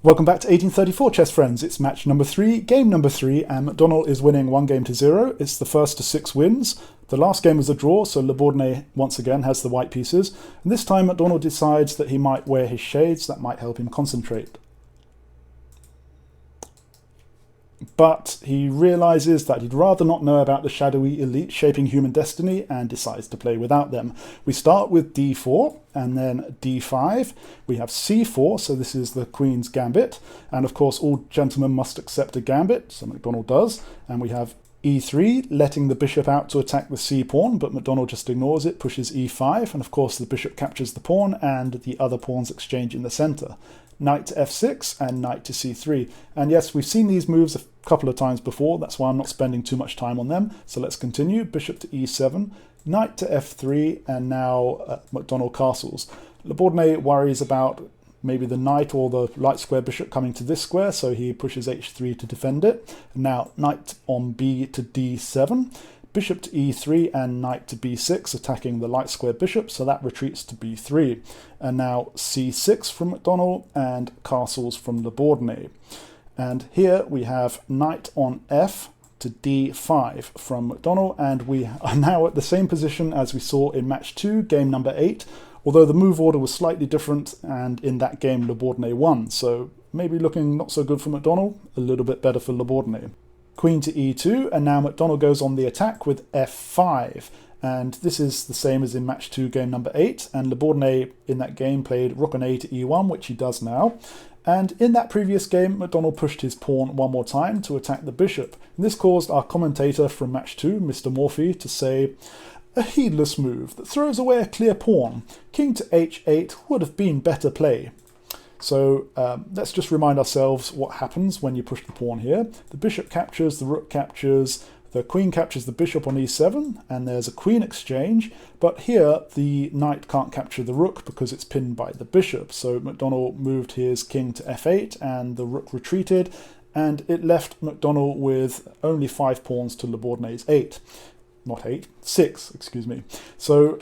Welcome back to 1834, chess friends. It's match number 3, game number 3, and McDonnell is winning 1-0. It's the first to 6 wins. The last game was a draw, so Bourdonnais once again has the white pieces. And this time McDonnell decides that he might wear his shades. That might help him concentrate. But he realizes that he'd rather not know about the shadowy elite shaping human destiny and decides to play without them. We start with d4 and then d5. We have c4, so this is the Queen's Gambit. And of course, all gentlemen must accept a gambit, so McDonnell does. And we have e3, letting the bishop out to attack the c pawn, but McDonnell just ignores it, pushes e5. And of course, the bishop captures the pawn and the other pawns exchange in the center. Knight to f6 and knight to c3. And yes, we've seen these moves a couple of times before, that's why I'm not spending too much time on them. So let's continue. Bishop to e7, knight to f3, and now McDonnell castles. Bourdonnais worries about maybe the knight or the light square bishop coming to this square, so he pushes h3 to defend it. And now knight on b to d7. Bishop to e3 and knight to b6, attacking the light square bishop, so that retreats to b3. And now c6 from McDonnell and castles from Bourdonnais. And here we have knight on f to d5 from McDonnell, and we are now at the same position as we saw in match 2, game number 8, although the move order was slightly different, and in that game Bourdonnais won, so maybe looking not so good for McDonnell, a little bit better for Bourdonnais. Queen to e2, and now McDonnell goes on the attack with f5. And this is the same as in match 2, game number 8. And Bourdonnais in that game played rook on a to e1, which he does now. And in that previous game, McDonnell pushed his pawn one more time to attack the bishop. And this caused our commentator from match 2, Mr. Morphy, to say, "A heedless move that throws away a clear pawn. King to h8 would have been better play." So let's just remind ourselves what happens when you push the pawn here. The bishop captures, the rook captures, the queen captures the bishop on e7, and there's a queen exchange. But here the knight can't capture the rook because it's pinned by the bishop. So McDonnell moved his king to f8 and the rook retreated, and it left McDonnell with only 5 pawns to Bourdonnais' 8. Not 8, 6, excuse me. So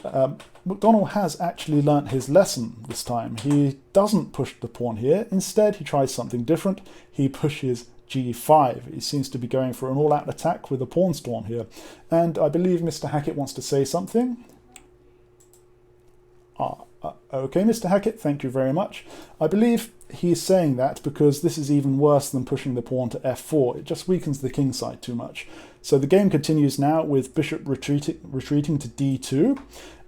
McDonnell has actually learnt his lesson this time. He doesn't push the pawn here. Instead, he tries something different. He pushes g5. He seems to be going for an all-out attack with a pawn storm here. And I believe Mr. Hackett wants to say something. Okay, Mr. Hackett, thank you very much. I believe he's saying that because this is even worse than pushing the pawn to f4. It just weakens the king side too much. So the game continues now with bishop retreating to d2,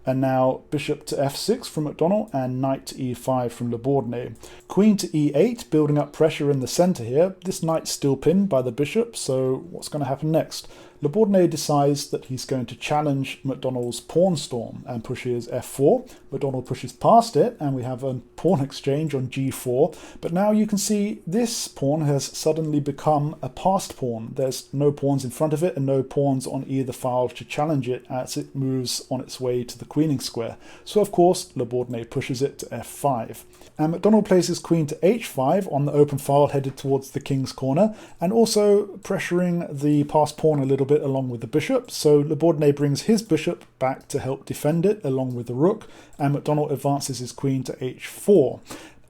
and now bishop to f6 from McDonnell and knight to e5 from Bourdonnais. Queen to e8, building up pressure in the center here. This knight's still pinned by the bishop, so what's going to happen next? Bourdonnais decides that he's going to challenge McDonnell's pawn storm and pushes f4. McDonnell pushes past it, and we have a pawn exchange on g4. But now you can see this pawn has suddenly become a passed pawn. There's no pawns in front of it and no pawns on either file to challenge it as it moves on its way to the queening square. So of course, Bourdonnais pushes it to f5. And McDonnell places queen to h5 on the open file headed towards the king's corner, and also pressuring the passed pawn a little bit along with the bishop. So Bourdonnais brings his bishop back to help defend it along with the rook, and McDonnell advances his queen to h4.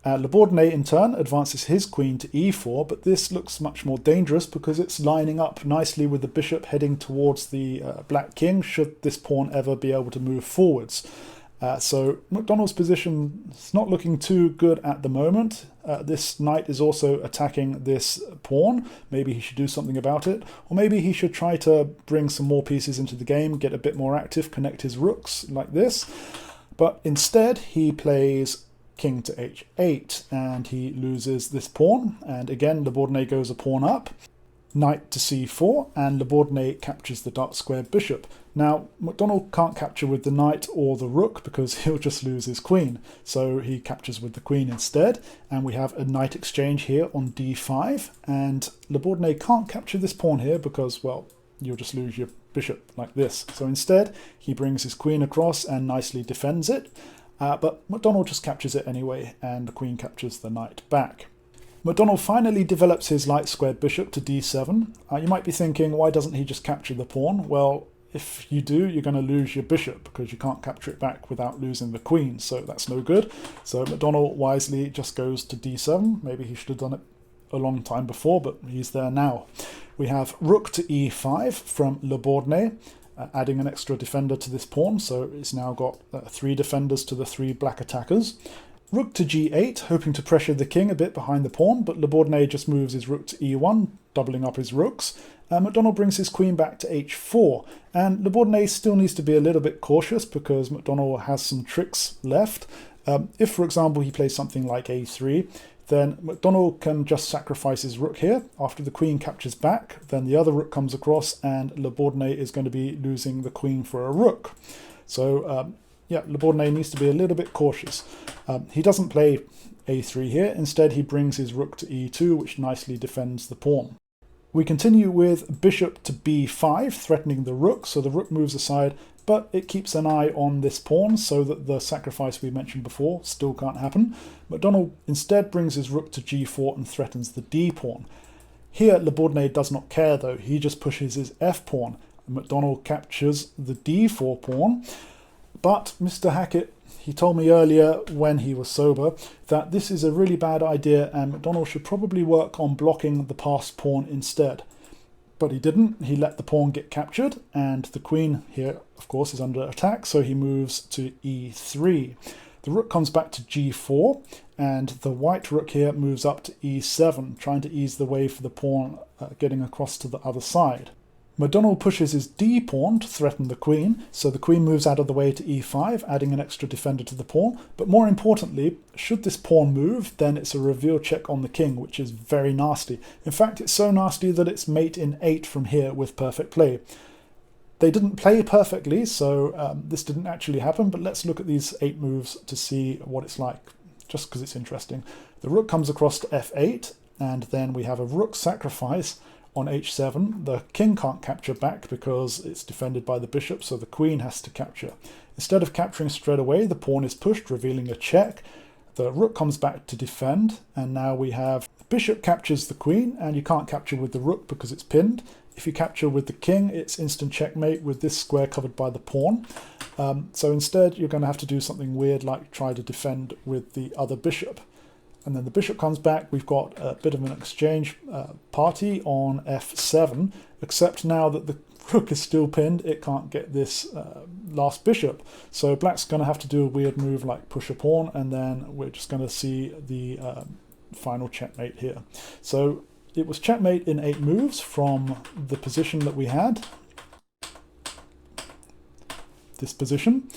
Bourdonnais in turn advances his queen to e4, but this looks much more dangerous because it's lining up nicely with the bishop heading towards the black king should this pawn ever be able to move forwards. So McDonnell's position is not looking too good at the moment. This knight is also attacking this pawn. Maybe he should do something about it. Or maybe he should try to bring some more pieces into the game, get a bit more active, connect his rooks like this. But instead he plays king to h8 and he loses this pawn. And again, Bourdonnais goes a pawn up. Knight to c4, and Bourdonnais captures the dark square bishop. Now, McDonnell can't capture with the knight or the rook because he'll just lose his queen. So he captures with the queen instead, and we have a knight exchange here on d5, and Bourdonnais can't capture this pawn here because, well, you'll just lose your bishop like this. So instead, he brings his queen across and nicely defends it, but McDonnell just captures it anyway, and the queen captures the knight back. McDonnell finally develops his light squared bishop to d7. You might be thinking, why doesn't he just capture the pawn? Well, if you do, you're going to lose your bishop because you can't capture it back without losing the queen, so that's no good. So McDonnell wisely just goes to d7. Maybe he should have done it a long time before, but he's there now. We have rook to e5 from Bourdonnais, adding an extra defender to this pawn, so it's now got 3 defenders to the 3 black attackers. Rook to g8, hoping to pressure the king a bit behind the pawn, but Bourdonnais just moves his rook to e1, doubling up his rooks. McDonnell brings his queen back to h4, and Bourdonnais still needs to be a little bit cautious because McDonnell has some tricks left. If, for example, he plays something like a3, then McDonnell can just sacrifice his rook here. After the queen captures back, then the other rook comes across, and Bourdonnais is going to be losing the queen for a rook. So, yeah, Bourdonnais needs to be a little bit cautious. He doesn't play a3 here. Instead, he brings his rook to e2, which nicely defends the pawn. We continue with bishop to b5, threatening the rook, so the rook moves aside, but it keeps an eye on this pawn so that the sacrifice we mentioned before still can't happen. McDonnell instead brings his rook to g4 and threatens the d-pawn. Here, Bourdonnais does not care though, he just pushes his f-pawn. McDonnell captures the d4 pawn, but Mr. Hackett, he told me earlier when he was sober that this is a really bad idea and McDonnell should probably work on blocking the passed pawn instead. But he didn't. He let the pawn get captured, and the queen here, of course, is under attack, so he moves to e3. The rook comes back to g4, and the white rook here moves up to e7, trying to ease the way for the pawn getting across to the other side. McDonnell pushes his d-pawn to threaten the queen, so the queen moves out of the way to e5, adding an extra defender to the pawn. But more importantly, should this pawn move, then it's a reveal check on the king, which is very nasty. In fact, it's so nasty that it's mate in 8 from here with perfect play. They didn't play perfectly, so this didn't actually happen, but let's look at these 8 moves to see what it's like, just because it's interesting. The rook comes across to f8, and then we have a rook sacrifice on h7. The king can't capture back because it's defended by the bishop, so the queen has to capture. Instead of capturing straight away, the pawn is pushed, revealing a check. The rook comes back to defend, and now we have the bishop captures the queen, and you can't capture with the rook because it's pinned. If you capture with the king, it's instant checkmate with this square covered by the pawn. So instead, you're going to have to do something weird like try to defend with the other bishop. And then the bishop comes back. We've got a bit of an exchange party on f7, except now that the rook is still pinned, it can't get this last bishop. So black's going to have to do a weird move like push a pawn, and then we're just going to see the final checkmate here. So it was checkmate in 8 moves from the position that we had, this position.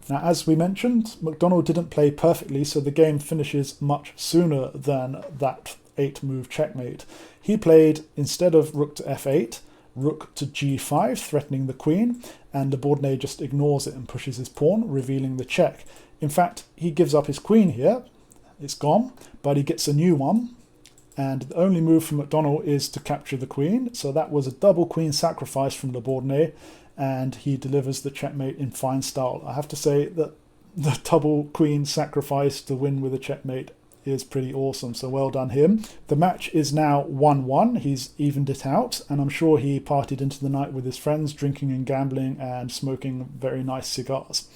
Now, as we mentioned, McDonnell didn't play perfectly, so the game finishes much sooner than that 8-move checkmate. He played, instead of rook to f8, rook to g5, threatening the queen, and Bourdonnais just ignores it and pushes his pawn, revealing the check. In fact, he gives up his queen here. It's gone, but he gets a new one, and the only move from McDonnell is to capture the queen, so that was a double queen sacrifice from Bourdonnais, and he delivers the checkmate in fine style. I have to say that the double queen sacrifice to win with a checkmate is pretty awesome, so well done him. The match is now 1-1, he's evened it out, and I'm sure he partied into the night with his friends, drinking and gambling and smoking very nice cigars.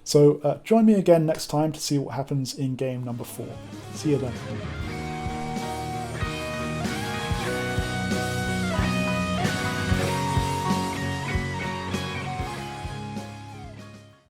So join me again next time to see what happens in game number 4. See you then.